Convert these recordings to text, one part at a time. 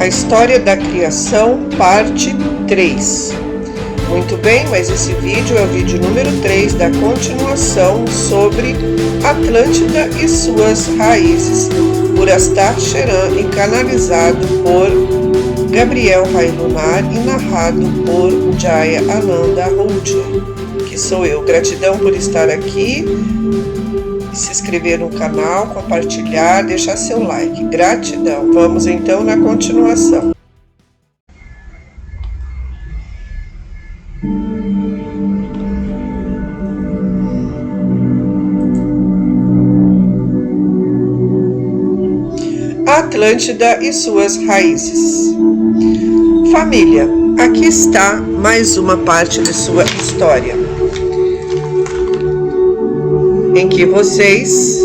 A história da criação, parte 3. Muito bem, mas esse vídeo é o vídeo número 3 da continuação sobre Atlântida e suas raízes, por Astar Sheran e canalizado por Gabriel Rai Lunar e narrado por Jaya Ananda Rudia, que sou eu. Gratidão por estar aqui, se inscrever no canal, compartilhar, deixar seu like. Gratidão. Vamos então na continuação. Atlântida e suas raízes. Família, aqui está mais uma parte de sua história, em que vocês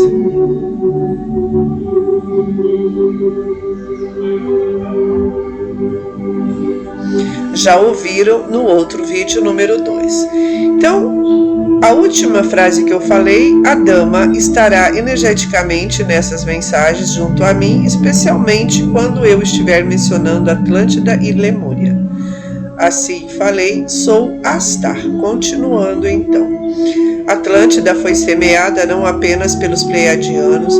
já ouviram no outro vídeo número 2. Então, a última frase que eu falei, a dama estará energeticamente nessas mensagens junto a mim, especialmente quando eu estiver mencionando Atlântida e Lemúria. Assim falei, sou Astar. Continuando então. Atlântida foi semeada não apenas pelos pleiadianos,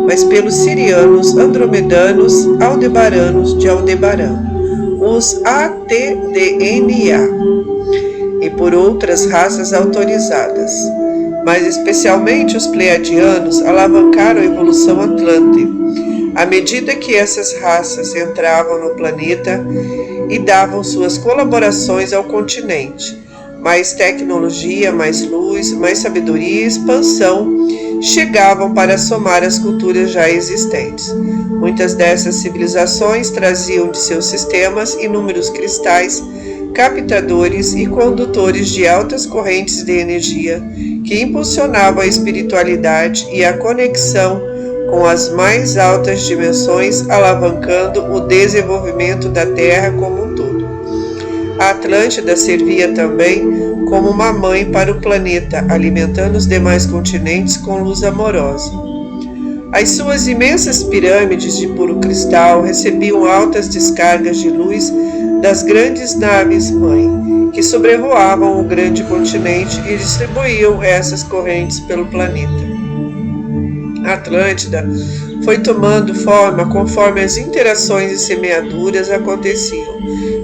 mas pelos sirianos, andromedanos, aldebaranos de Aldebaran, os ATDNA, e por outras raças autorizadas. Mas especialmente os pleiadianos alavancaram a evolução atlântica, à medida que essas raças entravam no planeta e davam suas colaborações ao continente. Mais tecnologia, mais luz, mais sabedoria e expansão chegavam para somar as culturas já existentes. Muitas dessas civilizações traziam de seus sistemas inúmeros cristais, captadores e condutores de altas correntes de energia que impulsionavam a espiritualidade e a conexão com as mais altas dimensões, alavancando o desenvolvimento da Terra como um todo. A Atlântida servia também como uma mãe para o planeta, alimentando os demais continentes com luz amorosa. As suas imensas pirâmides de puro cristal recebiam altas descargas de luz das grandes naves-mãe, que sobrevoavam o grande continente e distribuíam essas correntes pelo planeta. A Atlântida foi tomando forma conforme as interações e semeaduras aconteciam.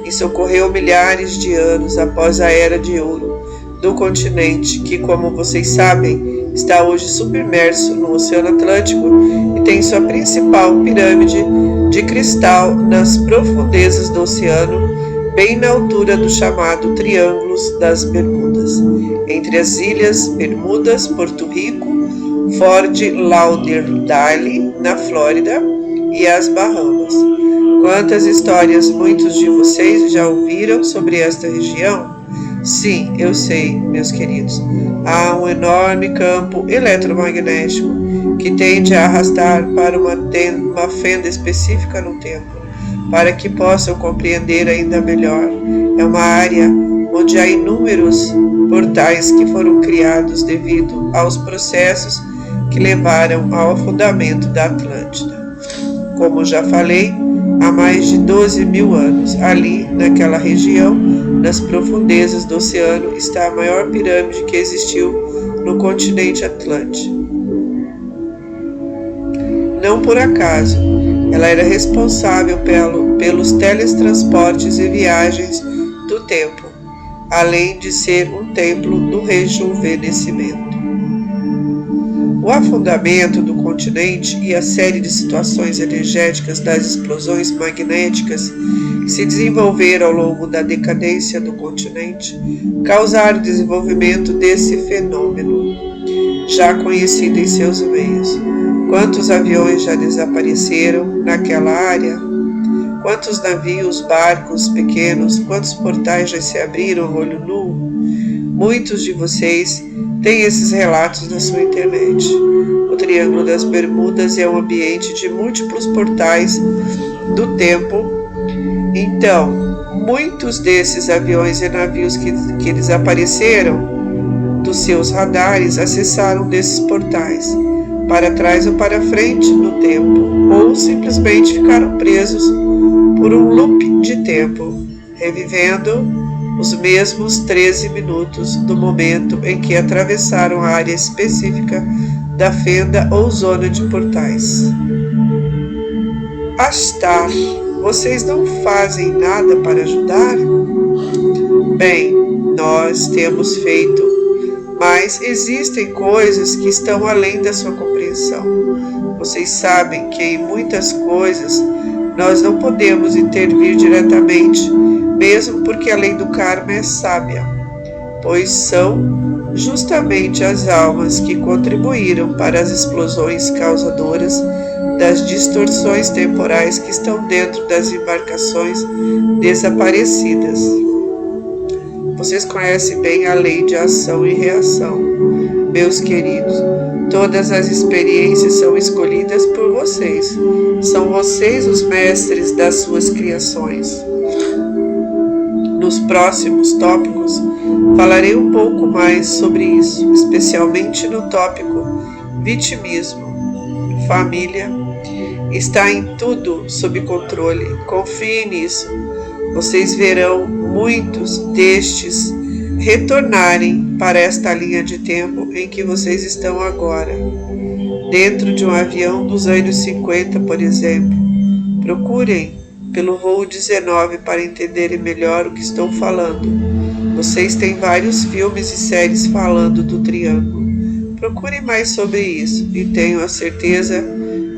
Isso ocorreu milhares de anos após a Era de Ouro do continente, que, como vocês sabem, está hoje submerso no Oceano Atlântico e tem sua principal pirâmide de cristal nas profundezas do oceano, bem na altura do chamado Triângulo das Bermudas, entre as ilhas Bermudas, Porto Rico, Fort Lauderdale, na Flórida, e as Bahamas. Quantas histórias muitos de vocês já ouviram sobre esta região? Sim, eu sei, meus queridos. Há um enorme campo eletromagnético que tende a arrastar para uma fenda específica no tempo, para que possam compreender ainda melhor. É uma área onde há inúmeros portais que foram criados devido aos processos que levaram ao afundamento da Atlântida. Como já falei, há mais de 12 mil anos, ali naquela região, nas profundezas do oceano, está a maior pirâmide que existiu no continente Atlântico. Não por acaso, ela era responsável pelos teletransportes e viagens do tempo, além de ser um templo do rejuvenescimento. O afundamento do continente e a série de situações energéticas das explosões magnéticas que se desenvolveram ao longo da decadência do continente causaram o desenvolvimento desse fenômeno, já conhecido em seus meios. Quantos aviões já desapareceram naquela área? Quantos navios, barcos pequenos, quantos portais já se abriram a olho nu? Muitos de vocês têm esses relatos na sua internet. O Triângulo das Bermudas é um ambiente de múltiplos portais do tempo. Então, muitos desses aviões e navios que desapareceram dos seus radares acessaram desses portais, para trás ou para frente no tempo, ou simplesmente ficaram presos por um loop de tempo, revivendo os mesmos 13 minutos do momento em que atravessaram a área específica da fenda ou zona de portais. Astar, vocês não fazem nada para ajudar? Bem, nós temos feito, mas existem coisas que estão além da sua compreensão. Vocês sabem que em muitas coisas nós não podemos intervir diretamente, mesmo porque a lei do karma é sábia, pois são justamente as almas que contribuíram para as explosões causadoras das distorções temporais que estão dentro das embarcações desaparecidas. Vocês conhecem bem a lei de ação e reação, meus queridos. Todas as experiências são escolhidas por vocês. São vocês os mestres das suas criações. Nos próximos tópicos, falarei um pouco mais sobre isso, especialmente no tópico vitimismo. Família está em tudo sob controle. Confiem nisso. Vocês verão muitos destes retornarem para esta linha de tempo em que vocês estão agora. Dentro de um avião dos anos 50, por exemplo. Procurem pelo voo 19 para entenderem melhor o que estou falando. Vocês têm vários filmes e séries falando do triângulo. Procurem mais sobre isso e tenham a certeza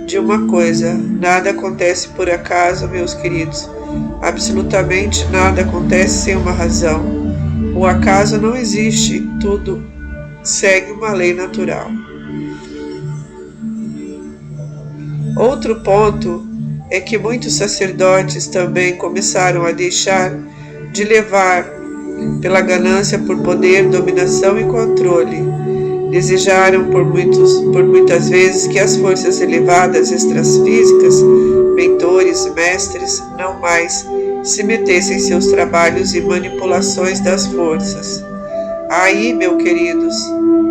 de uma coisa: nada acontece por acaso, meus queridos. Absolutamente nada acontece sem uma razão. O acaso não existe, tudo segue uma lei natural. Outro ponto é que muitos sacerdotes também começaram a deixar de levar pela ganância por poder, dominação e controle. Desejaram por muitas vezes que as forças elevadas extrafísicas, mentores, mestres, não mais se metessem em seus trabalhos e manipulações das forças. Aí, meus queridos,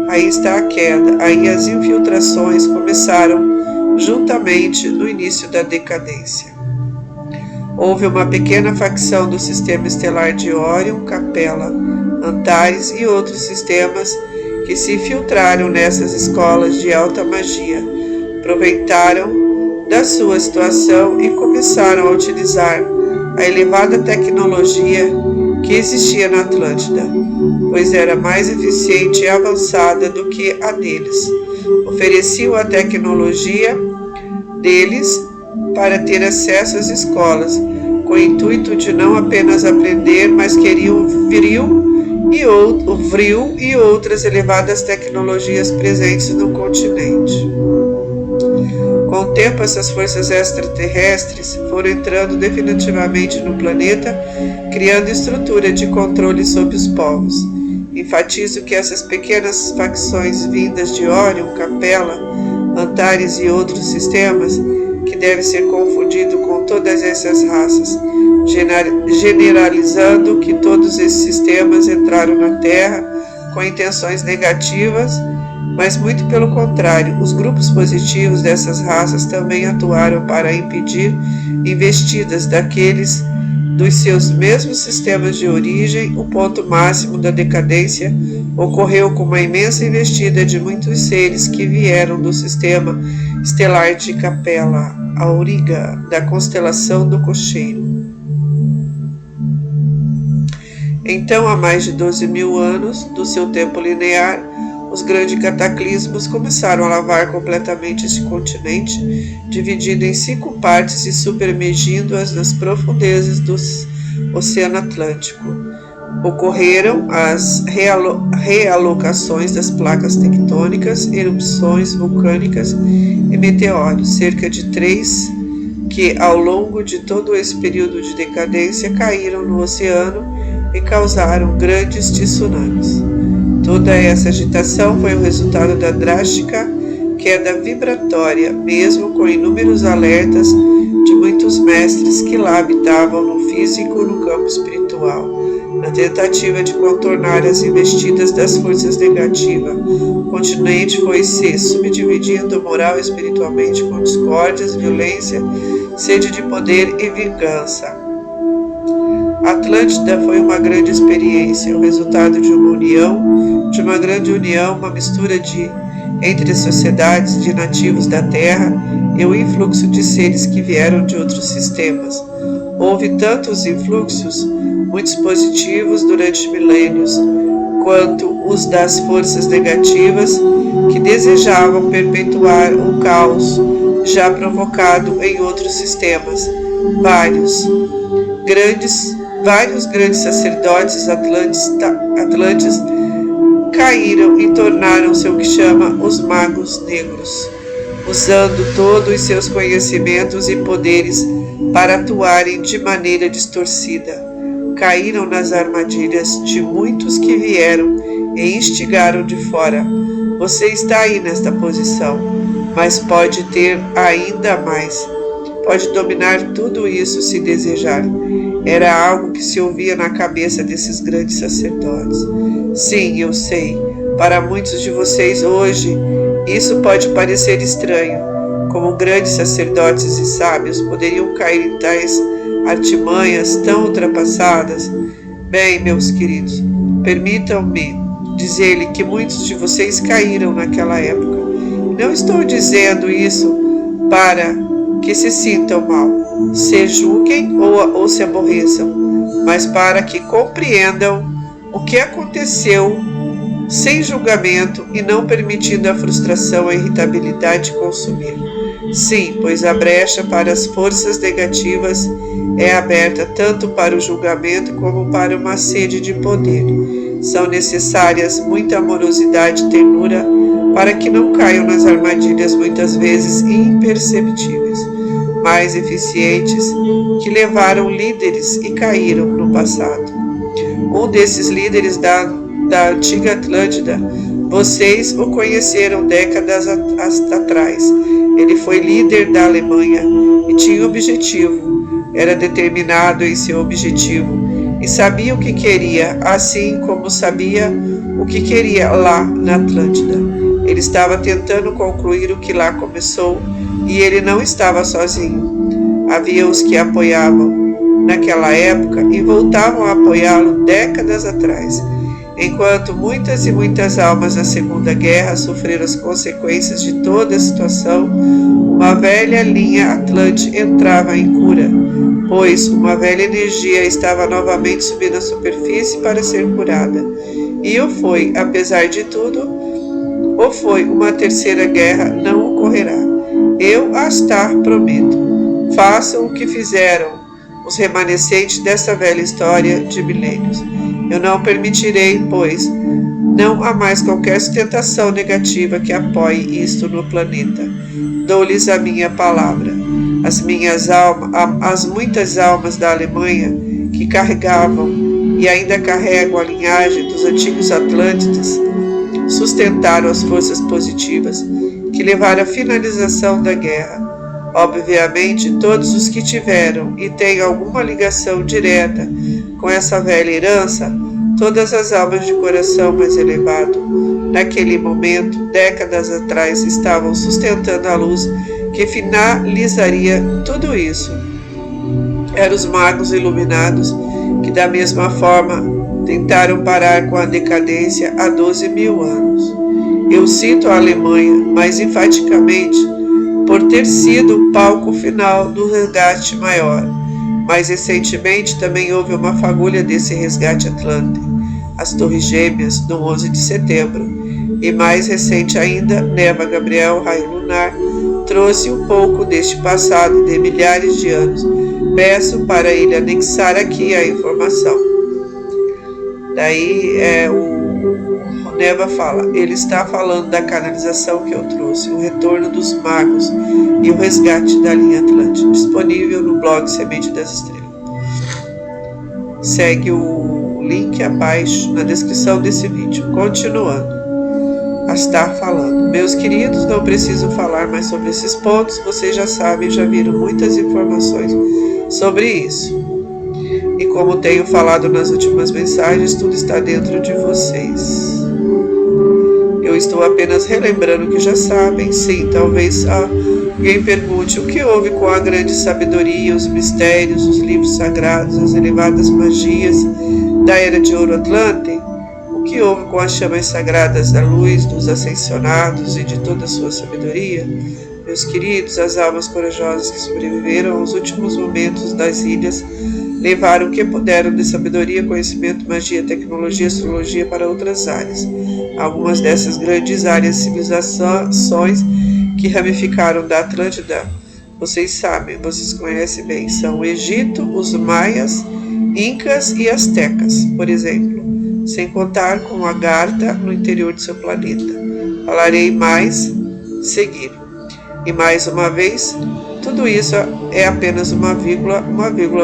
aí está a queda, aí as infiltrações começaram juntamente no início da decadência. Houve uma pequena facção do sistema estelar de Órion, Capela, Antares e outros sistemas que se infiltraram nessas escolas de alta magia, aproveitaram da sua situação e começaram a utilizar a elevada tecnologia que existia na Atlântida, pois era mais eficiente e avançada do que a deles. Ofereciam a tecnologia deles para ter acesso às escolas, com o intuito de não apenas aprender, mas queriam o vril e outras elevadas tecnologias presentes no continente. Com o tempo, essas forças extraterrestres foram entrando definitivamente no planeta, criando estrutura de controle sobre os povos. Enfatizo que essas pequenas facções vindas de Órion, Capela, Antares e outros sistemas, que deve ser confundido com todas essas raças, generalizando que todos esses sistemas entraram na Terra com intenções negativas, mas muito pelo contrário, os grupos positivos dessas raças também atuaram para impedir investidas daqueles dos seus mesmos sistemas de origem. O ponto máximo da decadência ocorreu com uma imensa investida de muitos seres que vieram do sistema estelar de Capela, Auriga, da constelação do Cocheiro. Então, há mais de 12.000 anos do seu tempo linear, os grandes cataclismos começaram a lavar completamente este continente, dividido em 5 partes e submergindo-as nas profundezas do Oceano Atlântico. Ocorreram as realocações das placas tectônicas, erupções vulcânicas e meteoros, cerca de 3, que ao longo de todo esse período de decadência caíram no oceano e causaram grandes tsunamis. Toda essa agitação foi o resultado da drástica queda vibratória, mesmo com inúmeros alertas de muitos mestres que lá habitavam no físico e no campo espiritual. na tentativa de contornar as investidas das forças negativas. O continente foi se subdividindo moral e espiritualmente com discórdias, violência, sede de poder e vingança. Atlântida foi uma grande experiência, o resultado de uma união, de uma grande união, uma mistura entre as sociedades de nativos da Terra e o influxo de seres que vieram de outros sistemas. Houve tantos influxos, muitos positivos durante milênios, quanto os das forças negativas que desejavam perpetuar o caos já provocado em outros sistemas. Vários grandes sacerdotes atlantes caíram e tornaram-se o que chama os magos negros, usando todos os seus conhecimentos e poderes para atuarem de maneira distorcida. Caíram nas armadilhas de muitos que vieram e instigaram de fora. Você está aí nesta posição, mas pode ter ainda mais. Pode dominar tudo isso se desejar. Era algo que se ouvia na cabeça desses grandes sacerdotes. Sim, eu sei. Para muitos de vocês hoje, isso pode parecer estranho. Como grandes sacerdotes e sábios poderiam cair em tais artimanhas tão ultrapassadas? Bem, meus queridos, permitam-me dizer-lhe que muitos de vocês caíram naquela época. Não estou dizendo isso para que se sintam mal, se julguem ou se aborreçam, mas para que compreendam o que aconteceu sem julgamento e não permitindo a frustração e a irritabilidade consumir. Sim, pois a brecha para as forças negativas é aberta tanto para o julgamento como para uma sede de poder. São necessárias muita amorosidade e ternura para que não caiam nas armadilhas muitas vezes imperceptíveis, mais eficientes, que levaram líderes e caíram no passado. Um desses líderes da antiga Atlântida, vocês o conheceram décadas atrás. Ele foi líder da Alemanha e tinha objetivo. Era determinado em seu objetivo e sabia o que queria, assim como sabia o que queria lá na Atlântida. Ele estava tentando concluir o que lá começou e ele não estava sozinho. Havia os que apoiavam naquela época e voltavam a apoiá-lo décadas atrás. Enquanto muitas e muitas almas da Segunda Guerra sofreram as consequências de toda a situação, uma velha linha Atlante entrava em cura, pois uma velha energia estava novamente subindo à superfície para ser curada. E o foi, apesar de tudo, ou foi uma terceira guerra não ocorrerá. Eu, Astar, prometo. Façam o que fizeram os remanescentes dessa velha história de milênios. Eu não permitirei, pois não há mais qualquer sustentação negativa que apoie isto no planeta. Dou-lhes a minha palavra. As muitas almas da Alemanha que carregavam e ainda carregam a linhagem dos antigos Atlântidas sustentaram as forças positivas que levaram à finalização da guerra. Obviamente, todos os que tiveram e têm alguma ligação direta com essa velha herança, todas as almas de coração mais elevado, naquele momento, décadas atrás, estavam sustentando a luz que finalizaria tudo isso. Eram os magos iluminados que, da mesma forma, tentaram parar com a decadência há 12.000 anos. Eu cito a Alemanha, mais enfaticamente, por ter sido o palco final do resgate maior. Mais recentemente também houve uma fagulha desse resgate atlântico, as Torres Gêmeas, no 11 de setembro. E mais recente ainda, Neva Gabriel, raio lunar, trouxe um pouco deste passado de milhares de anos. Peço para ele anexar aqui a informação. Daí o Neva fala, ele está falando da canalização que eu trouxe, o retorno dos magos e o resgate da linha Atlântica, disponível no blog Semente das Estrelas. Segue o link abaixo na descrição desse vídeo. Continuando, Astar falando, meus queridos, não preciso falar mais sobre esses pontos, vocês já sabem, já viram muitas informações sobre isso. E como tenho falado nas últimas mensagens, tudo está dentro de vocês. Eu estou apenas relembrando o que já sabem. Sim, talvez alguém pergunte o que houve com a grande sabedoria, os mistérios, os livros sagrados, as elevadas magias da Era de Ouro Atlante? O que houve com as chamas sagradas da luz, dos ascensionados e de toda a sua sabedoria? Meus queridos, as almas corajosas que sobreviveram aos últimos momentos das ilhas levaram o que puderam de sabedoria, conhecimento, magia, tecnologia, astrologia para outras áreas. Algumas dessas grandes áreas de civilizações que ramificaram da Atlântida, vocês sabem, vocês conhecem bem, são o Egito, os Maias, Incas e Astecas, por exemplo, sem contar com a Agartha no interior de seu planeta. Falarei mais seguir. E mais uma vez, tudo isso é apenas uma vírgula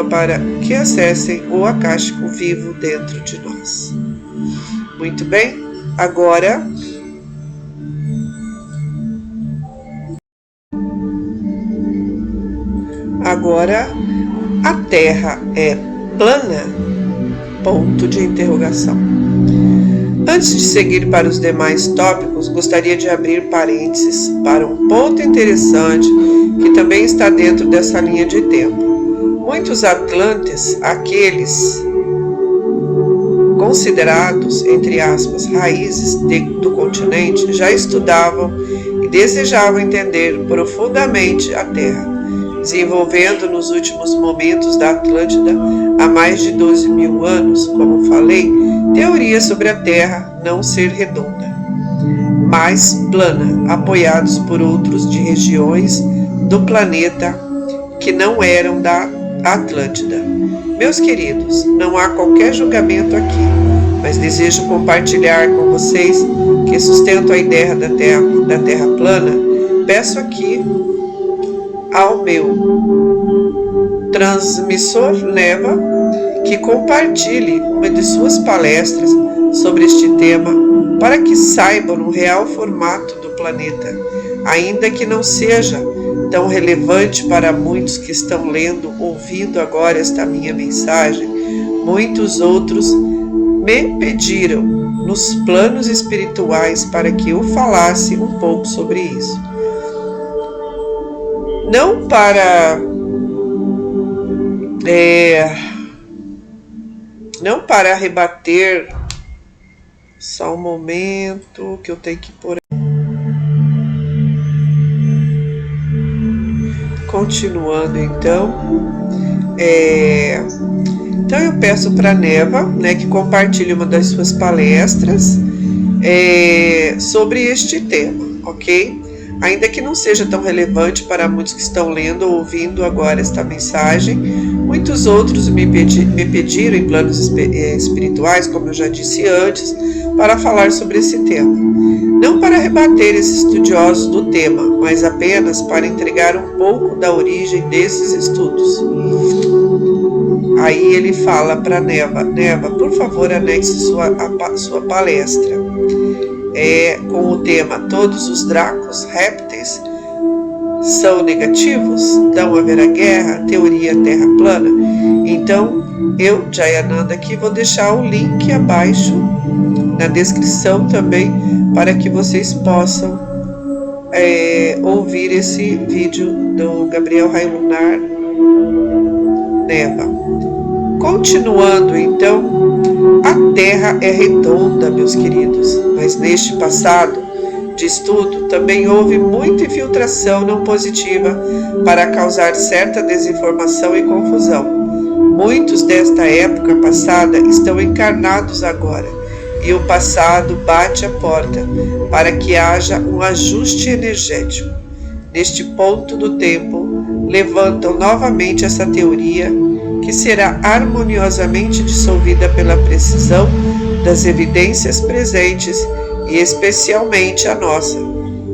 para que acessem o acástico vivo dentro de nós. Muito bem, agora a Terra é plana? Ponto de interrogação. Antes de seguir para os demais tópicos, gostaria de abrir parênteses para um ponto interessante que também está dentro dessa linha de tempo. Muitos atlantes, aqueles considerados, entre aspas, raízes do continente, já estudavam e desejavam entender profundamente a Terra, desenvolvendo nos últimos momentos da Atlântida, há mais de 12 mil anos, como falei, teorias sobre a Terra não ser redonda, mas plana, apoiados por outros de regiões do planeta que não eram da Atlântida. Meus queridos, não há qualquer julgamento aqui, mas desejo compartilhar com vocês que sustentam a ideia da Terra plana. Peço aqui ao meu transmissor Neva que compartilhe uma de suas palestras sobre este tema para que saibam o real formato do planeta, ainda que não seja tão relevante para muitos que estão lendo, ouvindo agora esta minha mensagem. Muitos outros me pediram nos planos espirituais para que eu falasse um pouco sobre isso. Não para rebater, só um momento que eu tenho que pôr. Continuando então, então eu peço para a Neva, que compartilhe uma das suas palestras sobre este tema, ok? Ainda que não seja tão relevante para muitos que estão lendo ou ouvindo agora esta mensagem, muitos outros me pediram em planos espirituais, como eu já disse antes, para falar sobre esse tema. Não para rebater esses estudiosos do tema, mas apenas para entregar um pouco da origem desses estudos. Aí ele fala para Neva, por favor, anexe sua palestra. Com o tema Todos os Dracos Répteis são negativos? Não haverá guerra? Teoria Terra plana? Então, eu, Jayananda, aqui vou deixar o link abaixo na descrição também para que vocês possam ouvir esse vídeo do Gabriel Raio Lunar Neva. Continuando então, a Terra é redonda, meus queridos, mas neste passado de estudo também houve muita infiltração não positiva para causar certa desinformação e confusão. Muitos desta época passada estão encarnados agora, e o passado bate a porta para que haja um ajuste energético. Neste ponto do tempo, levantam novamente essa teoria que será harmoniosamente dissolvida pela precisão das evidências presentes e especialmente a nossa,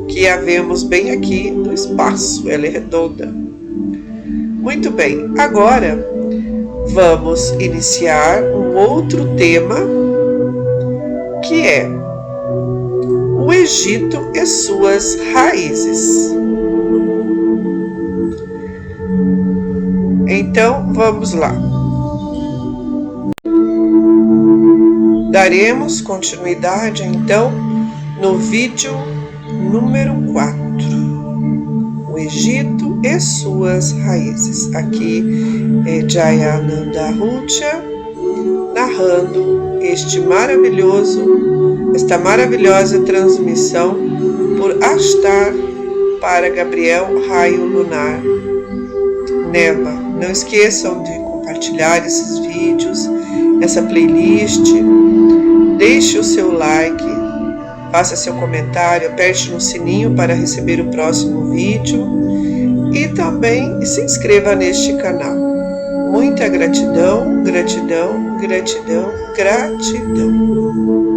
que a vemos bem aqui no espaço, ela é redonda. Muito bem, agora vamos iniciar um outro tema, que é o Egito e suas raízes. Então, vamos lá. Daremos continuidade então no vídeo número 4, o Egito e suas raízes. Aqui é Jayananda Rucha narrando esta maravilhosa transmissão por Astar para Gabriel Raio Lunar Neva. Não esqueçam de compartilhar esses vídeos, essa playlist, deixe o seu like, faça seu comentário, aperte no sininho para receber o próximo vídeo e também se inscreva neste canal. Muita gratidão, gratidão, gratidão, gratidão.